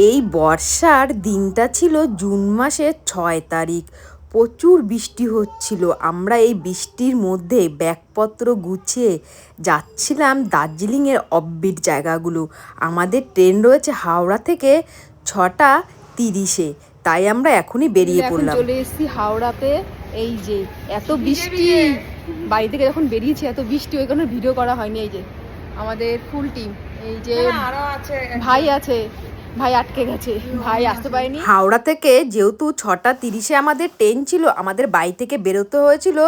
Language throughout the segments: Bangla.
এই বর্ষার দিনটা ছিল জুন মাসের ৬ তারিখ। প্রচুর বৃষ্টি হচ্ছিল। আমরা এই বৃষ্টির মধ্যে ব্যাগপত্র গুছিয়ে যাচ্ছিলাম দার্জিলিংয়ের অফবিট জায়গাগুলো। আমাদের ট্রেন রয়েছে হাওড়া থেকে ৬টা ৩০-এ, তাই আমরা এখনই বেরিয়ে পড়লাম। চলে এসেছি হাওড়াতে। এই যে এত বৃষ্টি, বাড়ি থেকে যখন বেরিয়েছি এত বৃষ্টি, ওই কারণে ভিডিও করা হয়নি। এই যে আমাদের ফুল টিম, এই যে ভাই আছে, ভাই আটকে গেছে, ভাই আসতে পারেনি। হাওড়া থেকে যেহেতু ৬টা ৩০-এ আমাদের ট্রেন ছিল, আমাদের বাড়ি থেকে বেরোতে হয়েছিল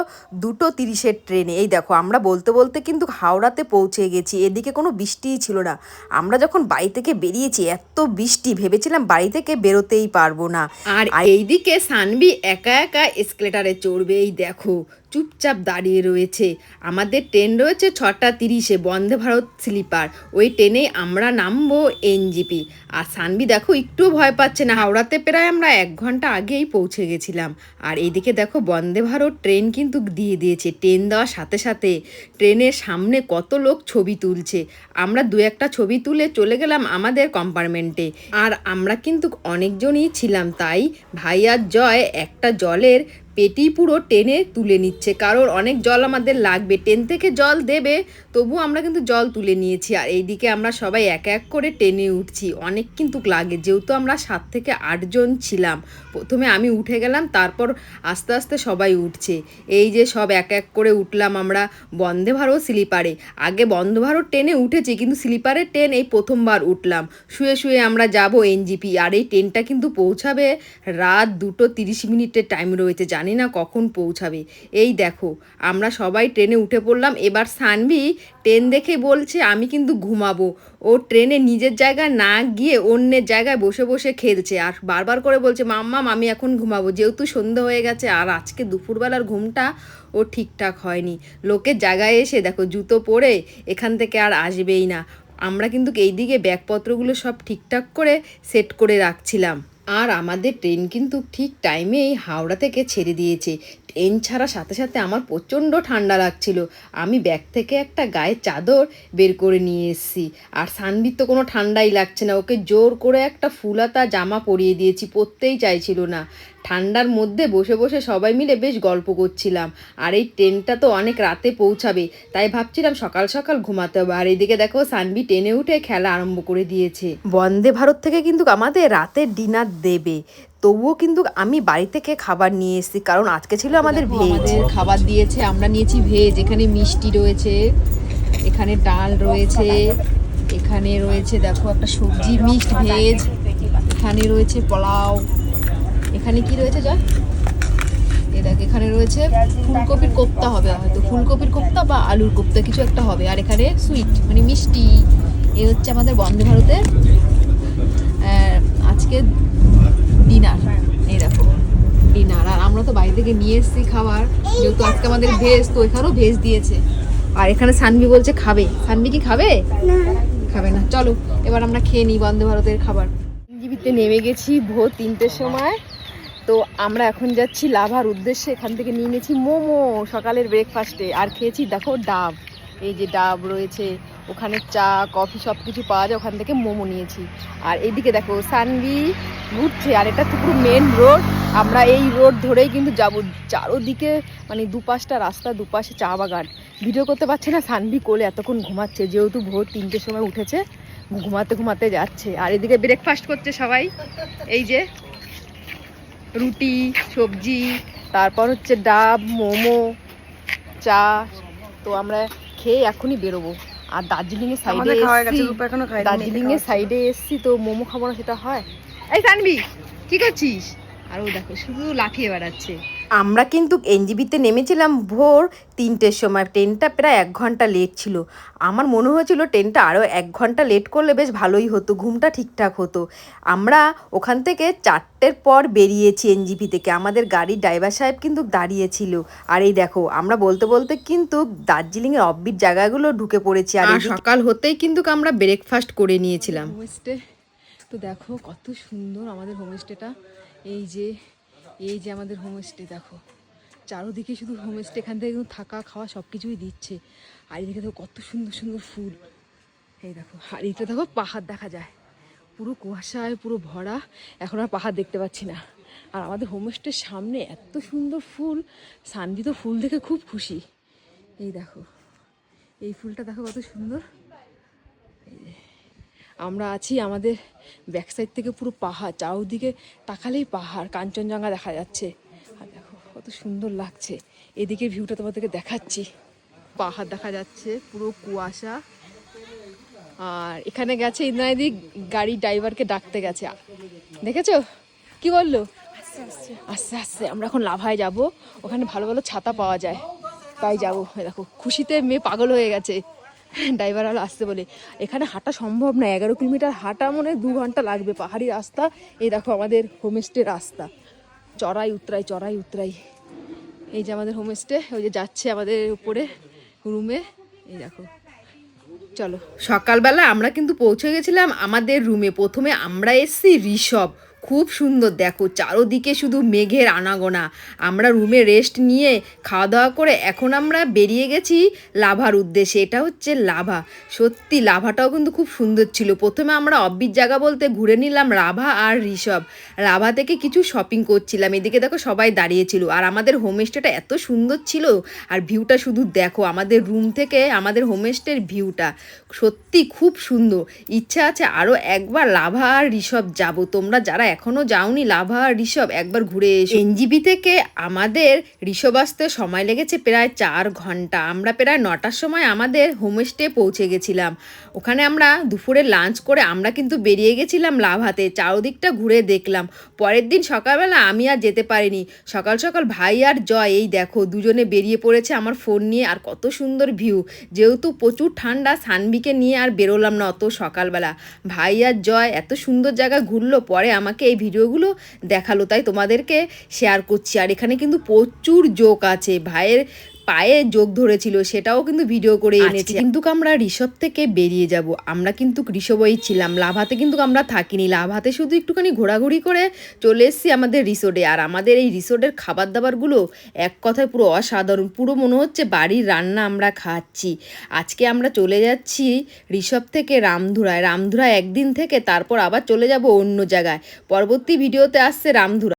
২টো ৩০-এর ট্রেনে। এই দেখো আমরা বলতে বলতে কিন্তু হাওড়াতে পৌঁছে গেছি। এদিকে কোনো বৃষ্টিই ছিল না। আমরা যখন বাড়ি থেকে বেরিয়েছি এত বৃষ্টি, ভেবেছিলাম বাড়ি থেকে বেরোতেই পারবো না। আর এইদিকে সানবি একা একা এসকেলেটারে চড়বে। এই দেখো চুপচাপ দাঁড়িয়ে রয়েছে। আমাদের ট্রেন রয়েছে ৬টা ৩০-এ, বন্দে ভারত স্লিপার। ওই ট্রেনেই আমরা নামবো এনজিপি। আর সানবি দেখো একটু ভয় পাচ্ছে না। হাওড়াতে প্রায় আমরা ১ ঘন্টা আগেই পৌঁছে গেছিলাম। আর এইদিকে দেখো বন্দে ভারত ট্রেন কিন্তু দিয়ে দিয়েছে। ট্রেন দেওয়ার সাথে সাথে ট্রেনের সামনে কত লোক ছবি তুলছে। আমরা ২-১টা ছবি তুলে চলে গেলাম আমাদের কম্পার্টমেন্টে। আর আমরা কিন্তু অনেকজনই ছিলাম, তাই ভাই আর জয় একটা জলের পেটি পুরো টেনে তুলে নিচ্ছে, কারণ অনেক জল আমাদের লাগবে। ট্রেন থেকে জল দেবে, তবু আমরা কিন্তু জল তুলে নিয়েছি। আর এইদিকে আমরা সবাই এক এক করে টেনে উঠছি। অনেক কিন্তু লাগে, যেহেতু আমরা 7 থেকে 8 জন ছিলাম। প্রথমে আমি উঠে গেলাম, তারপর আস্তে আস্তে সবাই উঠছে। এই যে সব এক এক করে উঠলাম আমরা বন্দে ভারত স্লিপারে। আগে বন্দে ভারত ট্রেনে উঠেছি, কিন্তু স্লিপারের ট্রেন এই প্রথমবার উঠলাম। শুয়ে শুয়ে আমরা যাব এনজিপি। আর এই ট্রেনটা কিন্তু পৌঁছাবে রাত 2:30 টাইম রয়েছে, জানি না কখন পৌঁছাবে। এই দেখো আমরা সবাই ট্রেনে উঠে পড়লাম। এবার সানভি ট্রেন দেখে বলছে আমি কিন্তু ঘুমাবো। ও ট্রেনে নিজের জায়গায় না গিয়ে অন্যের জায়গায় বসে বসে খেলছে, আর বারবার করে বলছে মাম্মাম আমি এখন ঘুমাবো, যেহেতু সন্ধ্যা হয়ে গেছে। আর আজকে দুপুরবেলার ঘুমটা ও ঠিকঠাক হয়নি। লোকের জায়গায় এসে দেখো জুতো পরে এখান থেকে আর আসবেই না। আমরা কিন্তু এইদিকে ব্যাগপত্রগুলো সব ঠিকঠাক করে সেট করে রাখছিলাম। আর আমাদের ট্রেন কিন্তু ঠিক টাইমেই হাওড়া থেকে ছেড়ে দিয়েছে। ট্রেন ছাড়ার সাথে সাথে আমার প্রচণ্ড ঠান্ডা লাগছিল। আমি ব্যাগ থেকে একটা গায়ের চাদর বের করে নিয়ে এসেছি। আর সানবির তো কোনো ঠান্ডাই লাগছে না, ওকে জোর করে একটা ফুলাতা জামা পরিয়ে দিয়েছি, পরতেই চাইছিল না। ঠান্ডার মধ্যে বসে বসে সবাই মিলে বেশ গল্প করছিলাম। আর এই ট্রেনটা তো অনেক রাতে পৌঁছাবে, তাই ভাবছিলাম সকাল সকাল ঘুমাতে হবে। আর এইদিকে দেখো সানবি ট্রেনে উঠে খেলা আরম্ভ করে দিয়েছে। বন্দে ভারত থেকে কিন্তু আমাদের রাতের ডিনার দেবে, তবুও কিন্তু আমি বাড়ি থেকে খাবার নিয়ে এসেছি, কারণ আজকে ছিল আমাদের ভেজ। খাবার দিয়েছে, আমরা নিয়েছি ভেজ। এখানে মিষ্টি রয়েছে, এখানে ডাল রয়েছে, এখানে রয়েছে দেখো একটা সবজি মিক্সড ভেজ, এখানে রয়েছে পোলাও, এখানে কি রয়েছে যা দেখ, এখানে রয়েছে ফুলকপির কোপ্তা হবে, হয়তো ফুলকপির কোপ্তা বা আলুর কোপ্তা কিছু একটা হবে। আর এখানে সুইট মানে মিষ্টি। এ হচ্ছে আমাদের বন্দে ভারতের আজকে ডিনার। এই দেখো ডিনার। আর আমরা তো বাড়ি থেকে নিয়ে এসেছি খাবার, যেহেতু আজকে আমাদের ভেজ, তো এখানেও ভেজ দিয়েছে। আর এখানে সানভি বলছে খাবে। সানভি কি খাবে? খাবে না। চলো এবার আমরা খেয়ে নিই বন্দে ভারতের খাবার। এনজিপিতে নেমে গেছি ভোর 3টের সময়। তো আমরা এখন যাচ্ছি লাভার উদ্দেশ্যে। এখান থেকে নিয়ে নিয়েছি মোমো সকালের ব্রেকফাস্টে, আর খেয়েছি দেখো ডাব। এই যে ডাব রয়েছে, ওখানে চা কফি সব কিছু পাওয়া যায়, ওখান থেকে মোমো নিয়েছি। আর এইদিকে দেখো সানভি ঘুরছে। আর এটা তো পুরো মেন রোড, আমরা এই রোড ধরেই কিন্তু যাবো। চারোদিকে মানে দুপাশটা রাস্তা, দুপাশে চা বাগান। ভিডিও করতে পারছে না, সানভি কোলে এতক্ষণ ঘুমাচ্ছে, যেহেতু ভোর 3টের সময় উঠেছে, ঘুমাতে ঘুমাতে যাচ্ছে। আর এদিকে ব্রেকফাস্ট করছে সবাই। এই যে রুটি সবজি, তারপর হচ্ছে ডাব, মোমো, চা। তো আমরা খেয়ে এখনই বেরোবো। আর দার্জিলিংয়ের সাইডে এসছি, তো মোমো খাবো না সেটা হয়? এই সানভি কি করছিস? আর ও দেখো শুধু লাফিয়ে বেড়াচ্ছে। আমরা কিন্তু এনজিবিতে নেমেছিলাম ভোর 3টের সময়। ট্রেনটা প্রায় 1 ঘন্টা লেট ছিল। আমার মনে হয়েছিল ট্রেনটা আরও 1 ঘন্টা লেট করলে বেশ ভালোই হতো, ঘুমটা ঠিকঠাক হতো। আমরা ওখান থেকে 4টের পর বেরিয়েছি এনজিপি থেকে। আমাদের গাড়ির ড্রাইভার সাহেব কিন্তু দাঁড়িয়েছিল। আর এই দেখো আমরা বলতে বলতে কিন্তু দার্জিলিংয়ের অফবিট জায়গাগুলো ঢুকে পড়েছি। আর সকাল হতেই কিন্তু আমরা ব্রেকফাস্ট করে নিয়েছিলাম। হোমস্টে তো দেখো কত সুন্দর আমাদের হোমস্টেটা। এই যে আমাদের হোমস্টে দেখো, চারোদিকে শুধু হোমস্টে। এখান থেকে কিন্তু থাকা খাওয়া সব কিছুই দিচ্ছে। আর এদিকে দেখো কত সুন্দর সুন্দর ফুল। এই দেখো, আর এটা দেখো পাহাড় দেখা যায়, পুরো কুয়াশায় পুরো ভরা, এখন আর পাহাড় দেখতে পাচ্ছি না। আর আমাদের হোমস্টের সামনে এত সুন্দর ফুল, সানভি তো ফুল দেখে খুব খুশি। এই দেখো, এই ফুলটা দেখো কত সুন্দর। আমরা আছি, আমাদের ব্যাক সাইড থেকে পুরো পাহাড়, চারদিকে তাকালেই পাহাড়, কাঞ্চনজঙ্ঘা দেখা যাচ্ছে। আর দেখো কত সুন্দর লাগছে। এদিকে ভিউটা তোমাদেরকে দেখাচ্ছি, পাহাড় দেখা যাচ্ছে, পুরো কুয়াশা। আর এখানে গেছে ইন্দ্রাণীদি, গাড়ি ড্রাইভারকে ডাকতে গেছে, দেখেছো কি বললো? আস্তে আস্তে আমরা এখন লাভায় যাব, ওখানে ভালো ভালো ছাতা পাওয়া যায়, তাই যাবো। দেখো খুশিতে মেয়ে পাগল হয়ে গেছে, ড্রাইভার আলো আসতে বলে। এখানে হাঁটা সম্ভব না, 11 কিলোমিটার হাঁটা, মনে 2 ঘন্টা লাগবে, পাহাড়ি রাস্তা। এই দেখো আমাদের হোমস্টে রাস্তা, চড়াই উতরাই চড়াই উতরাই। এই যে আমাদের হোমস্টে, ওই যে যাচ্ছে আমাদের উপরে রুমে, এই দেখো। চলো, সকালবেলা আমরা কিন্তু পৌঁছে গেছিলাম আমাদের রুমে। প্রথমে আমরা এসছি ঋষভ, খুব সুন্দর, দেখো চারোদিকে শুধু মেঘের আনাগোনা। আমরা রুমে রেস্ট নিয়ে খাওয়া দাওয়া করে এখন আমরা বেরিয়ে গেছি লাভার উদ্দেশ্যে। এটা হচ্ছে লাভা, সত্যি লাভাটাও কিন্তু খুব সুন্দর ছিল। প্রথমে আমরা অব্বির জায়গা বলতে ঘুরে নিলাম লাভা আর ঋষভ। লাভা থেকে কিছু শপিং করছিলাম, এদিকে দেখো সবাই দাঁড়িয়েছিল। আর আমাদের হোমস্টেটা এত সুন্দর ছিল, আর ভিউটা শুধু দেখো, আমাদের রুম থেকে আমাদের হোমস্টের ভিউটা সত্যি খুব সুন্দর। ইচ্ছা আছে আরও একবার লাভা আর ঋষভ যাব। তোমরা যারা এখনো যাওনি লাভা আর ঋষভ, একবার ঘুরে এসো। এনজিবি থেকে আমাদের ঋষভ আসতে সময় লেগেছে প্রায় 4 ঘন্টা। আমরা প্রায় 9টার সময় আমাদের হোমস্টে পৌঁছে গেছিলাম। ওখানে আমরা দুপুরে লাঞ্চ করে আমরা কিন্তু বেরিয়ে গেছিলাম লাভাতে, চারদিকটা ঘুরে দেখলাম। পরের দিন সকালবেলা আমি আর যেতে পারিনি। সকাল সকাল ভাই আর জয় এই দেখো দুজনে বেরিয়ে পড়েছে আমার ফোন নিয়ে। আর কত সুন্দর ভিউ, যেহেতু প্রচুর ঠান্ডা, সানভিকে নিয়ে আর বেরোলাম না অত সকালবেলা। ভাই আর জয় এত সুন্দর জায়গা ঘুরলো, পরে আমাকে এই ভিডিওগুলো দেখালো, তাই তোমাদেরকে শেয়ার করছি। আর এখানে কিন্তু প্রচুর জোক আছে, ভাইয়ের পায়ে যোগ ধরেছিল, সেটাও কিন্তু ভিডিও করে এনেছি। কিন্তু আমরা ঋষভ থেকে বেরিয়ে যাব, আমরা কিন্তু ঋষভই ছিলাম, লাভাতে কিন্তু আমরা থাকিনি। লাভাতে শুধু একটুখানি ঘোরাঘুরি করে চলে এসেছি আমাদের রিসোর্টে। আর আমাদের এই রিসোর্টের খাবার দাবারগুলো এক কথায় পুরো অসাধারণ, পুরো মনে হচ্ছে বাড়ির রান্না আমরা খাচ্ছি। আজকে আমরা চলে যাচ্ছি ঋষভ থেকে রামধুরায়। রামধুরায় একদিন থেকে তারপর আবার চলে যাব অন্য জায়গায়। পরবর্তী ভিডিওতে আসছে রামধুরা।